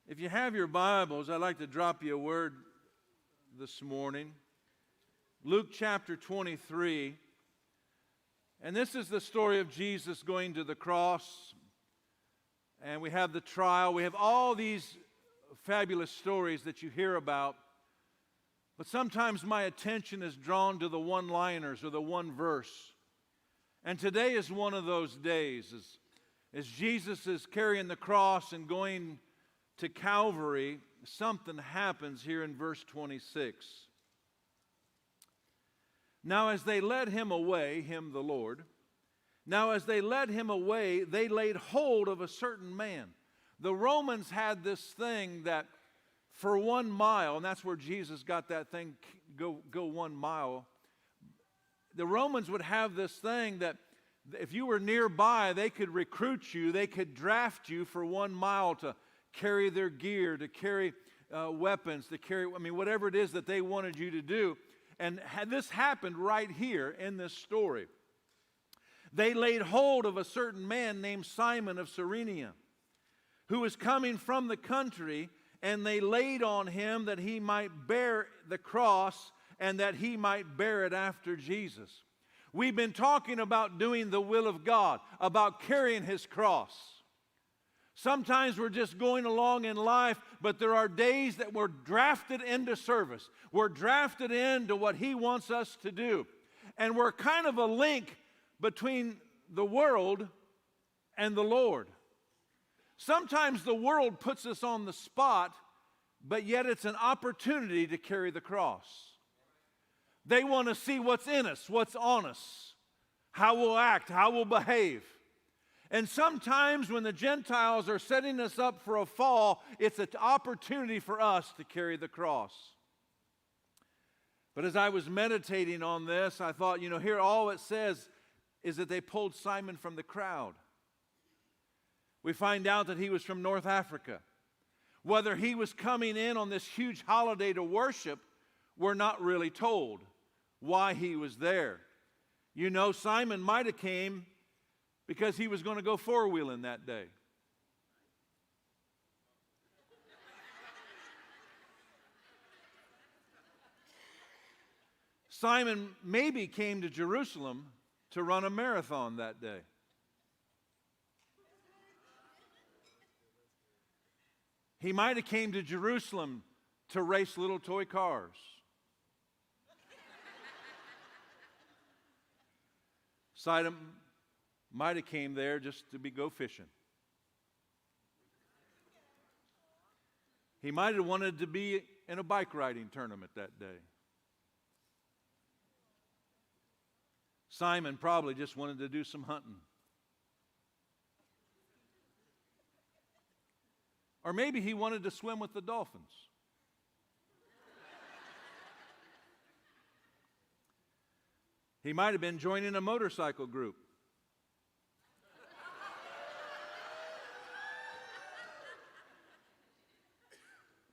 If you have your Bibles, I'd like to drop you a word this morning. Luke chapter 23. And this is the story of Jesus going to the cross. And we have the trial. We have all these fabulous stories that you hear about. But sometimes my attention is drawn to the one-liners or the one verse. And today is one of those days. As Jesus is carrying the cross and going to Calvary, something happens here in verse 26. Now as they led him away, him the Lord, now as they led him away, they laid hold of a certain man. The Romans had this thing that for 1 mile, and that's where Jesus got that thing, go 1 mile. The Romans would have this thing that if you were nearby, they could recruit you, they could draft you for 1 mile to carry their gear, to carry weapons, to carry, whatever it is that they wanted you to do. And this happened right here in this story. They laid hold of a certain man named Simon of Cyrene, who was coming from the country, and they laid on him that he might bear the cross and that he might bear it after Jesus. We've been talking about doing the will of God, about carrying his cross. Sometimes we're just going along in life, but there are days that we're drafted into service. We're drafted into what he wants us to do. And we're kind of a link between the world and the Lord. Sometimes the world puts us on the spot, but yet it's an opportunity to carry the cross. They want to see what's in us, what's on us, how we'll act, how we'll behave. And sometimes when the Gentiles are setting us up for a fall, it's an opportunity for us to carry the cross. But as I was meditating on this, I thought, here all it says is that they pulled Simon from the crowd. We find out that he was from North Africa. Whether he was coming in on this huge holiday to worship, we're not really told why he was there. Simon might have came because he was going to go four-wheeling that day. Simon maybe came to Jerusalem to run a marathon that day. He might have came to Jerusalem to race little toy cars. Simon might have came there just to go fishing. He might have wanted to be in a bike riding tournament that day. Simon probably just wanted to do some hunting. Or maybe he wanted to swim with the dolphins. He might have been joining a motorcycle group.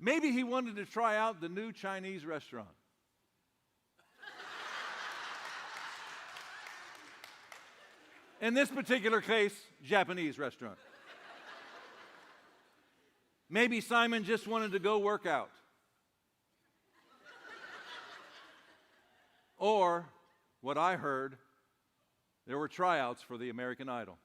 Maybe he wanted to try out the new Chinese restaurant. In this particular case, Japanese restaurant. Maybe Simon just wanted to go work out. Or, what I heard, there were tryouts for the American Idol.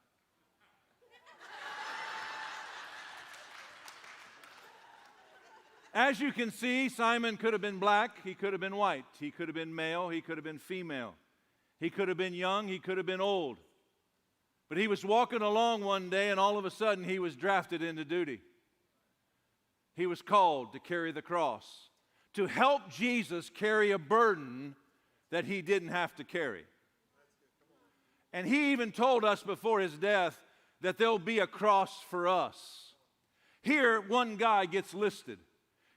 As you can see, Simon could have been black, he could have been white, he could have been male, he could have been female. He could have been young, he could have been old. But he was walking along one day and all of a sudden he was drafted into duty. He was called to carry the cross, to help Jesus carry a burden that he didn't have to carry. And he even told us before his death that there'll be a cross for us. Here, one guy gets listed.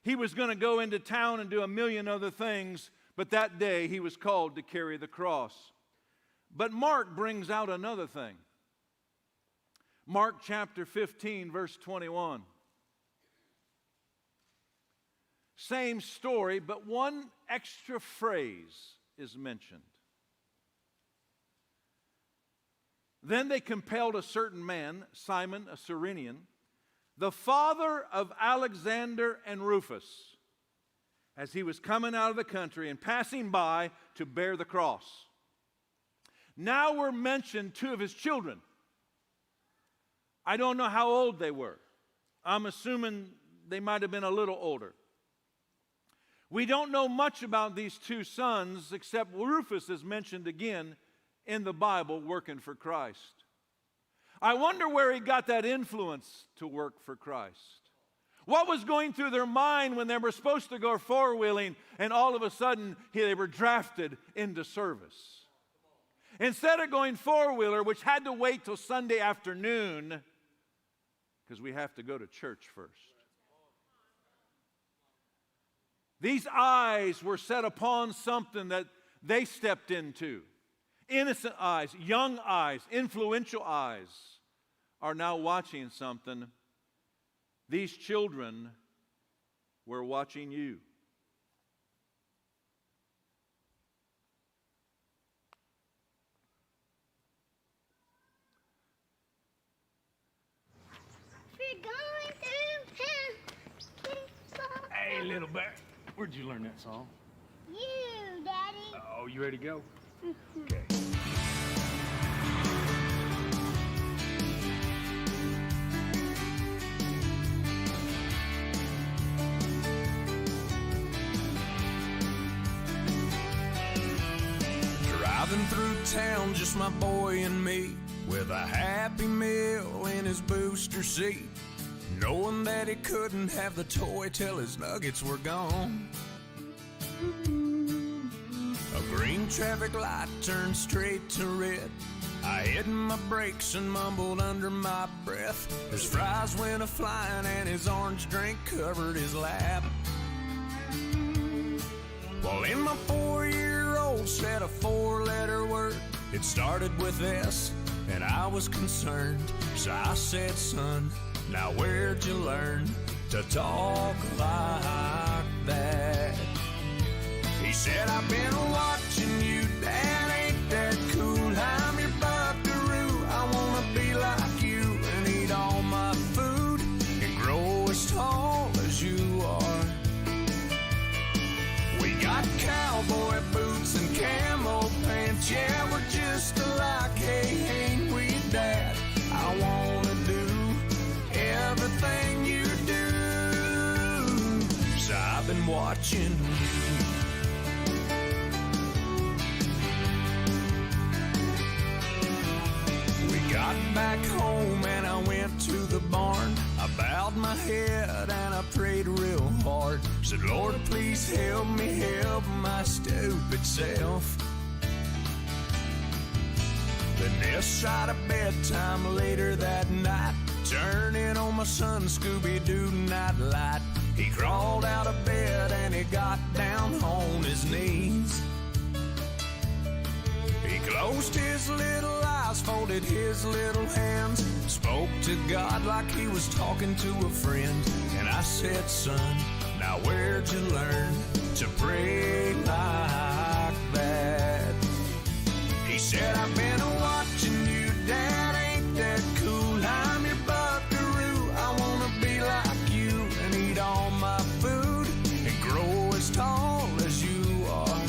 He was going to go into town and do a million other things, but that day he was called to carry the cross. But Mark brings out another thing. Mark chapter 15, verse 21. Same story, but one extra phrase is mentioned. Then they compelled a certain man, Simon, a Cyrenian, the father of Alexander and Rufus, as he was coming out of the country and passing by to bear the cross. Now were mentioned two of his children. I don't know how old they were. I'm assuming they might have been a little older. We don't know much about these two sons, except Rufus is mentioned again in the Bible working for Christ. I wonder where he got that influence to work for Christ. What was going through their mind when they were supposed to go four-wheeling and all of a sudden they were drafted into service? Instead of going four-wheeler, which had to wait till Sunday afternoon, because we have to go to church first. These eyes were set upon something that they stepped into. Innocent eyes, young eyes, influential eyes are now watching something. These children were watching you. We're going through hell. Hey, little bear. Where'd you learn that song? You, Daddy. Oh, you ready to go? Okay. Driving through town, just my boy and me, with a Happy Meal in his booster seat, knowing that he couldn't have the toy till his nuggets were gone. A green traffic light turned straight to red. I hit my brakes and mumbled under my breath. His fries went a-flying and his orange drink covered his lap. Well, in my 4-year-old said a 4-letter word. It started with S, and I was concerned. So I said, son, now where'd you learn to talk like that? He said, I've been watching you, Dad, ain't that cool? I'm your buckaroo, I wanna be like you and eat all my food and grow as tall as you are. We got cowboy boots and camo pants, yeah, we're just alike, hey, ain't we, Dad? I wanna do everything you do, so I've been watching you. Got back home and I went to the barn. I bowed my head and I prayed real hard. Said, Lord, please help me help my stupid self. Then this side of bedtime later that night, turning on my son Scooby-Doo nightlight. He crawled out of bed and he got down on his knees. He closed his little eyes, folded his little hands, spoke to God like he was talking to a friend. And I said, son, now where'd you learn to pray like that? He said, I've been watching you, Dad, ain't that cool? I'm your buckaroo, I wanna be like you and eat all my food and grow as tall as you are.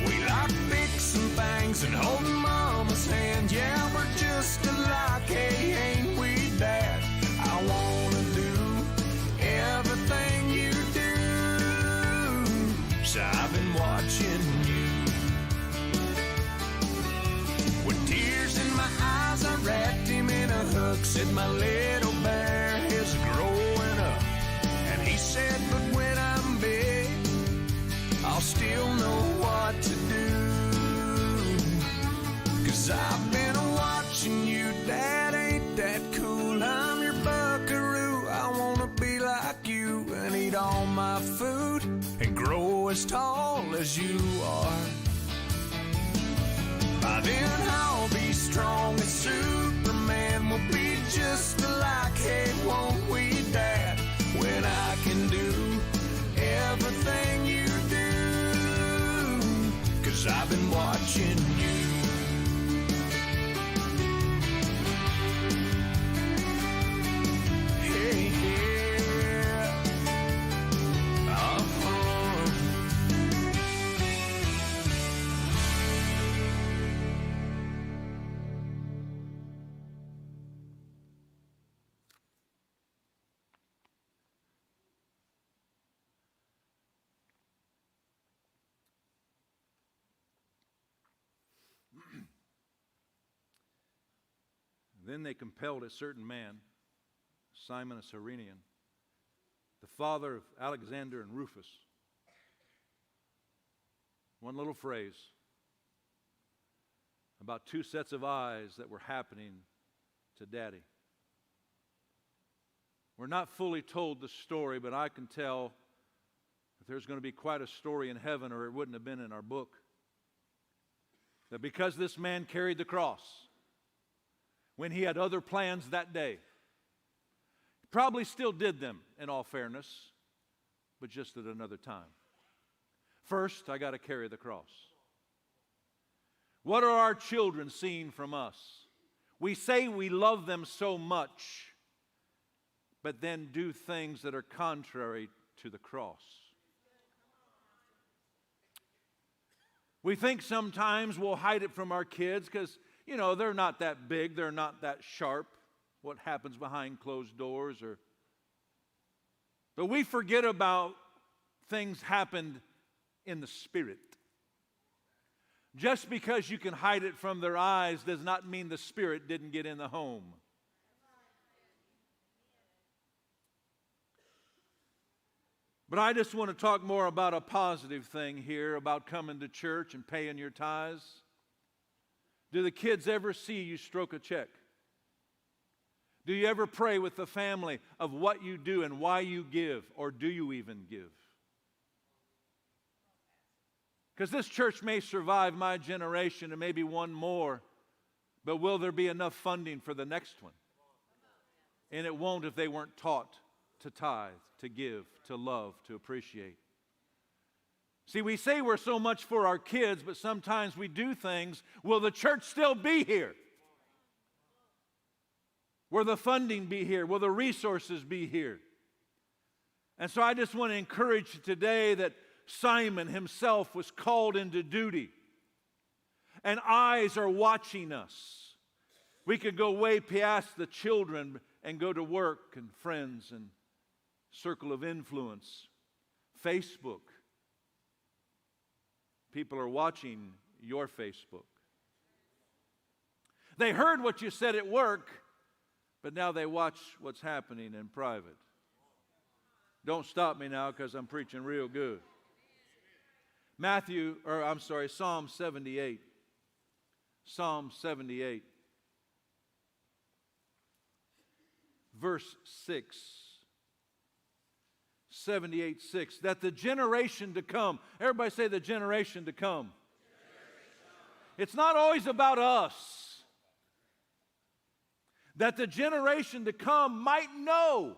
We like fixing things and holding Mama's hand. Yeah, we're just alike, hey, ain't we, Dad? I wanna do everything you do, so I've been watching you. With tears in my eyes, I wrapped him in a hug. Said, my little bear is growing up. And he said, but when I'm big, I'll still know what to do. 'Cause I've been watching you, Dad, ain't that cool? I'm your buckaroo, I wanna be like you and eat all my food and grow as tall as you are. By then I'll be strong as Superman, we'll be just alike, hey, won't we, Dad? When I can do everything you do, 'cause I've been watching you. Then they compelled a certain man, Simon a Cyrenian, the father of Alexander and Rufus. One little phrase about two sets of eyes that were happening to Daddy. We're not fully told the story, but I can tell that there's going to be quite a story in heaven, or it wouldn't have been in our book. That because this man carried the cross when he had other plans that day, he probably still did them in all fairness, but just at another time. First, I got to carry the cross. What are our children seeing from us? We say we love them so much, but then do things that are contrary to the cross. We think sometimes we'll hide it from our kids because, they're not that big, they're not that sharp, what happens behind closed doors. But we forget about things happened in the Spirit. Just because you can hide it from their eyes does not mean the Spirit didn't get in the home. But I just want to talk more about a positive thing here about coming to church and paying your tithes. Do the kids ever see you stroke a check? Do you ever pray with the family of what you do and why you give, or do you even give? Because this church may survive my generation and maybe one more, but will there be enough funding for the next one? And it won't if they weren't taught to tithe, to give, to love, to appreciate. See, we say we're so much for our kids, but sometimes we do things. Will the church still be here? Will the funding be here? Will the resources be here? And so I just want to encourage you today that Simon himself was called into duty. And eyes are watching us. We could go way past the children and go to work and friends and circle of influence. Facebook. People are watching your Facebook. They heard what you said at work, but now they watch what's happening in private. Don't stop me now because I'm preaching real good. Psalm 78. Psalm 78. Verse 6. 78:6. That the generation to come. Everybody say the generation to come. It's not always about us. That the generation to come might know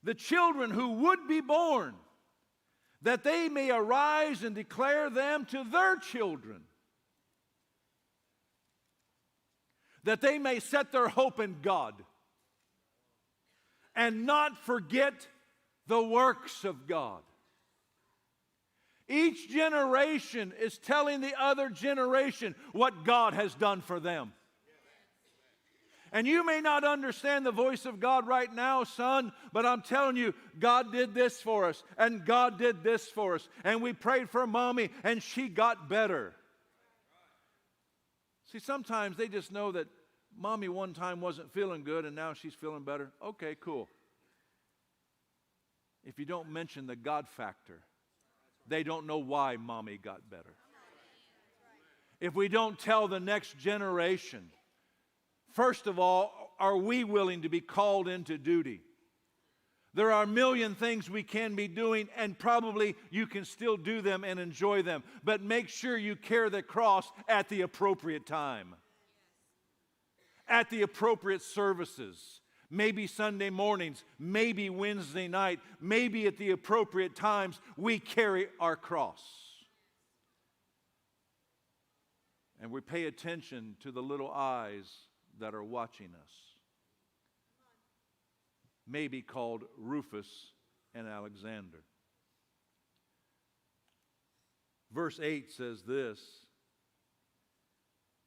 the children who would be born, that they may arise and declare them to their children, that they may set their hope in God and not forget the works of God. Each generation is telling the other generation what God has done for them. And you may not understand the voice of God right now, son, but I'm telling you, God did this for us, and God did this for us, and we prayed for mommy, and she got better. See, sometimes they just know that mommy one time wasn't feeling good, and now she's feeling better. Okay, cool. If you don't mention the God factor, they don't know why mommy got better. If we don't tell the next generation, first of all, are we willing to be called into duty? There are a million things we can be doing, and probably you can still do them and enjoy them. But make sure you carry the cross at the appropriate time. At the appropriate services. Maybe Sunday mornings, maybe Wednesday night, maybe at the appropriate times, we carry our cross. And we pay attention to the little eyes that are watching us. Maybe called Rufus and Alexander. Verse 8 says this,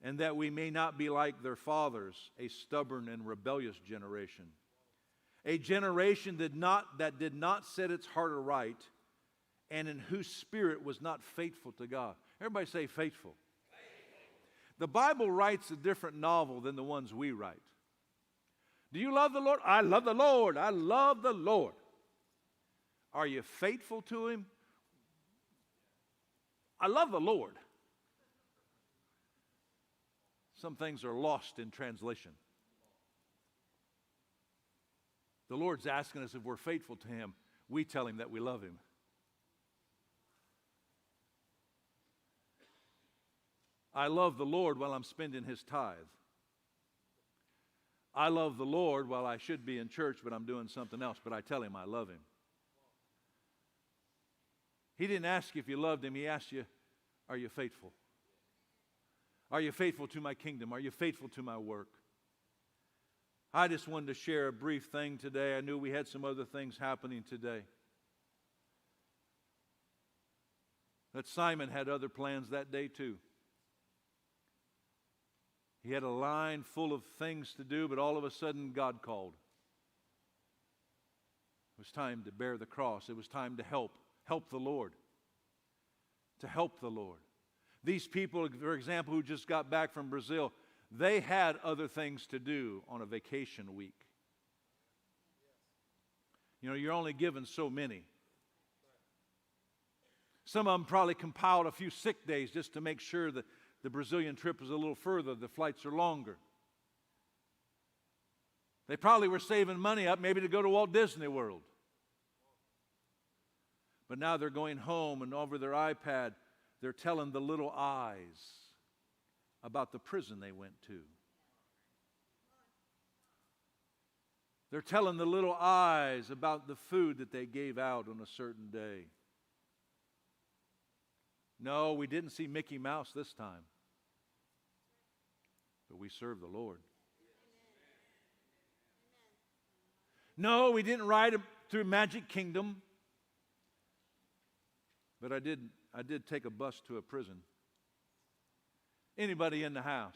and that we may not be like their fathers, a stubborn and rebellious generation. A generation that did not set its heart aright, and in whose spirit was not faithful to God. Everybody say faithful. The Bible writes a different novel than the ones we write. Do you love the Lord? I love the Lord. I love the Lord. Are you faithful to Him? I love the Lord. Some things are lost in translation. The Lord's asking us if we're faithful to Him. We tell Him that we love Him. I love the Lord while I'm spending His tithe. I love the Lord while I should be in church, but I'm doing something else, but I tell Him I love Him. He didn't ask you if you loved Him. He asked you, are you faithful? Are you faithful to my kingdom? Are you faithful to my work? I just wanted to share a brief thing today. I knew we had some other things happening today. That Simon had other plans that day too. He had a line full of things to do, but all of a sudden God called. It was time to bear the cross. It was time to help the Lord. To help the Lord. These people, for example, who just got back from Brazil, they had other things to do on a vacation week. You know, you're only given so many. Some of them probably compiled a few sick days just to make sure that the Brazilian trip was a little further, the flights are longer. They probably were saving money up maybe to go to Walt Disney World. But now they're going home and over their iPad, they're telling the little eyes about the prison they went to. They're telling the little eyes about the food that they gave out on a certain day. No, we didn't see Mickey Mouse this time. But we serve the Lord. No, we didn't ride through Magic Kingdom. But I did take a bus to a prison. Anybody in the house?